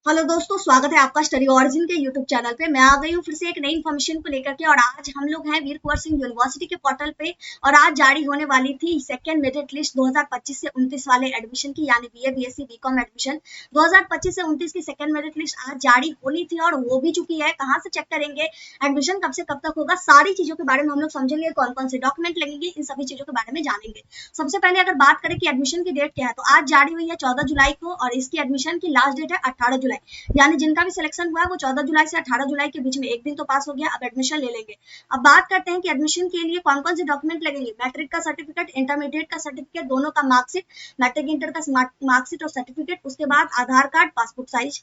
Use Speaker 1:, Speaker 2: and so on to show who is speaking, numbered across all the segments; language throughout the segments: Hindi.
Speaker 1: हेलो दोस्तों, स्वागत है आपका स्टडी ऑरिजिन के यूट्यूब चैनल पे। मैं आ गई हूँ फिर से एक नई इन्फॉर्मेशन को लेकर के। और आज हम लोग हैं वीर कुंवर सिंह यूनिवर्सिटी के पोर्टल पे। और आज जारी होने वाली थी सेकेंड मेरिट लिस्ट 2025 से 29 वाले एडमिशन की, यानी बीए बीएससी बीकॉम एडमिशन 2025 से 29 की सेकेंड मेरिट लिस्ट आज जारी होनी थी और हो भी चुकी है। कहाँ से चेक करेंगे, एडमिशन कब से कब तक होगा, सारी चीजों के बारे में हम लोग समझेंगे। कौन कौन से डॉक्यूमेंट लगेंगे, इन सभी चीजों के बारे में जानेंगे। सबसे पहले अगर बात करें कि एडमिशन की डेट क्या है, तो आज जारी हुई है 14 जुलाई को और इसकी एडमिशन की लास्ट डेट है 18 जुलाई। यानी जिनका भी सिलेक्शन हुआ है वो 14 जुलाई से 18 जुलाई के बीच में एक दिन तो पास हो गया, अब एडमिशन ले लेंगे। अब बात करते हैं कि एडमिशन के लिए कौन कौन से डॉक्यूमेंट लगेंगे। मैट्रिक का सर्टिफिकेट, इंटरमीडिएट का सर्टिफिकेट, दोनों का मार्कशीट, मैट्रिक इंटर का मार्कशीट और सर्टिफिकेट, उसके बाद Aadhaar card, passport size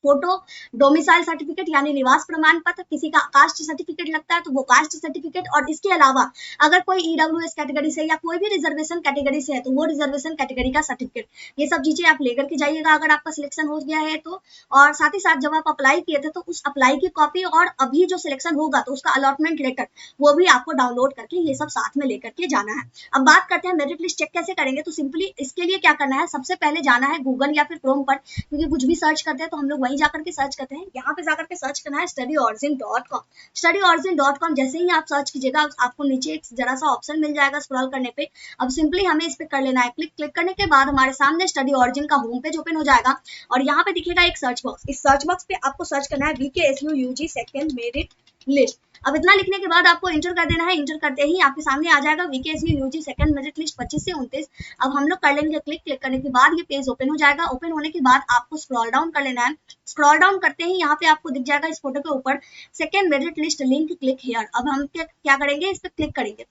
Speaker 1: photo, domicile certificate यानी निवास प्रमाण पत्र, किसी का कास्ट सर्टिफिकेट लगता है तो वो कास्ट सर्टिफिकेट। और इसके अलावा अगर कोई ईडब्ल्यूएस कैटेगरी से या कोई भी रिजर्वेशन कैटेगरी से है तो वो रिजर्वेशन कैटेगरी का सर्टिफिकेट, ये सब चीजें आप लेकर के जाइएगा अगर आपका सिलेक्शन हो गया है तो। और साथ ही साथ जब आप अप्लाई किए थे तो उस अप्लाई की कॉपी और अभी जो सिलेक्शन होगा तो उसका अलॉटमेंट लेटर, वो भी आपको डाउनलोड करके ये सब साथ में लेकर के जाना है। अब बात करते हैं मेरिट लिस्ट चेक कैसे करेंगे। तो सिंपली इसके लिए क्या करना है, सबसे पहले जाना है गूगल या फिर क्रोम पर, क्योंकि कुछ भी सर्च करते हैं तो हम लोग वहीं जाकर के सर्च करते हैं। यहाँ पे जाकर के सर्च करना है studyorigen.com। studyorigen.com जैसे ही आप सर्च कीजिएगा आपको नीचे एक जरा सा ऑप्शन मिल जाएगा स्क्रॉल करने पे। अब सिंपली हमें इस पे कर लेना है क्लिक। क्लिक करने के बाद हमारे सामने स्टडी ऑरिजिन का होम पेज ओपन हो जाएगा और यहाँ पे दिखेगा एक सर्च बॉक्स। इस सर्च बॉक्स पे आपको सर्च करना है VKSU UG second merit list. अब इतना लिखने के बाद आपको इंटर कर देना है। इंटर करते ही आपके सामने आ जाएगा VKSU UG second merit list 25 से 29। अब हम लोग कर लेंगे क्लिक। क्लिक करने के बाद ये पेज ओपन हो जाएगा। ओपन होने के बाद आपको स्क्रॉल डाउन कर लेना है। स्क्रॉल डाउन करते ही यहाँ पे आपको दिख जाएगा इस फोटो के ऊपर second merit list link, click here. अब हम क्या करेंगे, इस पे क्लिक करेंगे।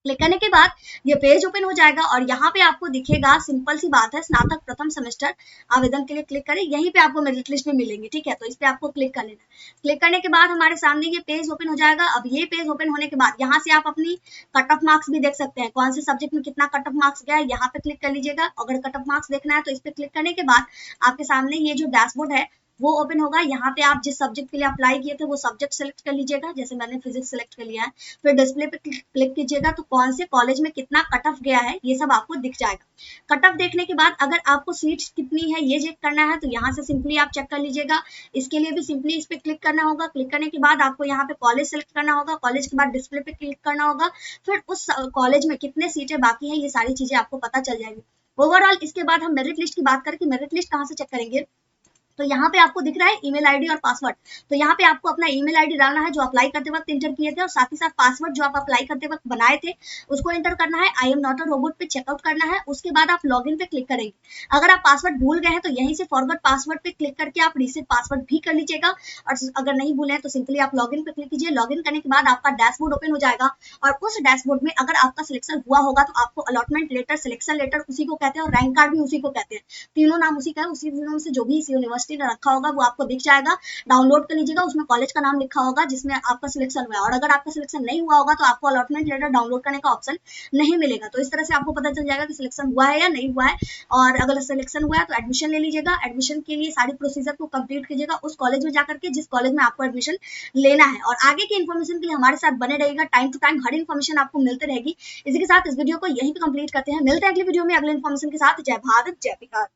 Speaker 1: क्लिक करने के बाद ये पेज ओपन हो जाएगा और यहाँ पे आपको दिखेगा, सिंपल सी बात है, स्नातक प्रथम सेमेस्टर आवेदन के लिए क्लिक करें। यहीं पे आपको मेरिट लिस्ट में मिलेंगे, ठीक है। तो इस पे आपको क्लिक कर लेना है। क्लिक करने के बाद हमारे सामने ये पेज ओपन हो जाएगा। अब ये पेज ओपन होने के बाद यहाँ से आप अपनी कट ऑफ मार्क्स भी देख सकते हैं, कौन से सब्जेक्ट में कितना कट ऑफ मार्क्स गया है, यहाँ पे क्लिक कर लीजिएगा। अगर कट ऑफ मार्क्स देखना है तो इस पे क्लिक करने के बाद आपके सामने ये जो डैशबोर्ड है वो ओपन होगा। यहाँ पे आप जिस सब्जेक्ट के लिए अप्लाई किए थे वो सब्जेक्ट सेलेक्ट कर लीजिएगा, जैसे मैंने फिजिक्स सेलेक्ट कर लिया है। फिर डिस्प्ले पे क्लिक कीजिएगा तो कौन से कॉलेज में कितना कट ऑफ गया है ये सब आपको दिख जाएगा। कट ऑफ देखने के बाद अगर आपको सीट्स कितनी है ये चेक करना है तो यहाँ से सिंपली आप चेक कर लीजिएगा। इसके लिए भी सिंपली इस पे क्लिक करना होगा। क्लिक करने के बाद आपको यहाँ पे कॉलेज सेलेक्ट करना होगा। कॉलेज के बाद डिस्प्ले पे क्लिक करना होगा। फिर उस कॉलेज में कितने सीटें बाकी है ये सारी चीजें आपको पता चल जाएगी ओवरऑल। इसके बाद हम मेरिट लिस्ट की बात करें कि मेरिट लिस्ट कहाँ से चेक करेंगे। तो यहाँ पे आपको दिख रहा है ईमेल आईडी और पासवर्ड। तो यहाँ पे आपको अपना ईमेल आईडी डालना है जो अप्लाई करते वक्त इंटर किए थे, और साथ ही साथ पासवर्ड जो आप अप्लाई करते वक्त बनाए थे उसको इंटर करना है। I am not a robot पे चेकआउट करना है। उसके बाद आप लॉगिन पे क्लिक करेंगे। अगर आप पासवर्ड भूल गए हैं तो यहीं से फॉरगॉट पासवर्ड पे क्लिक करके आप रीसेट पासवर्ड भी कर लीजिएगा। और अगर नहीं भूले हैं तो सिंपली आप लॉगिन पे क्लिक कीजिए। लॉगिन करने के बाद आपका डैशबोर्ड ओपन हो जाएगा और उस डैशबोर्ड में अगर आपका सिलेक्शन हुआ होगा तो आपको अलॉटमेंट लेटर, सिलेक्शन लेटर उसी को कहते हैं और रैंक कार्ड भी उसी को कहते हैं। तीनों नाम उसी का है। उसी तीनों में से जो भी इस यूनिवर्सिटी ने रखा होगा वो आपको दिख जाएगा। डाउनलोड कर लीजिएगा। उसमें कॉलेज का नाम लिखा होगा जिसमें आपका सिलेक्शन हुआ है। और अगर आपका सिलेक्शन नहीं हुआ होगा तो आपको अलॉटमेंट लेटर डाउनलोड करने का ऑप्शन नहीं मिलेगा। तो इस तरह से आपको पता चल जाएगा कि सिलेक्शन हुआ है या नहीं हुआ है। और अगर सिलेक्शन हुआ है तो एडमिशन ले लीजिएगा। एडमिशन के लिए सारी प्रोसीजर को कंप्लीट कीजिएगा उस कॉलेज में जाकर के जिस कॉलेज में आपको एडमिशन लेना है। और आगे की इन्फॉर्मेशन के लिए हमारे साथ बने रहिएगा। टाइम टू टाइम हर इन्फॉर्मेशन आपको मिलती रहेगी। इसी के साथ इस वीडियो को यहीं पे कंप्लीट करते हैं। मिलते हैं अगली वीडियो में अगले इन्फॉर्मेशन के साथ। जय भारत, जय बिहार।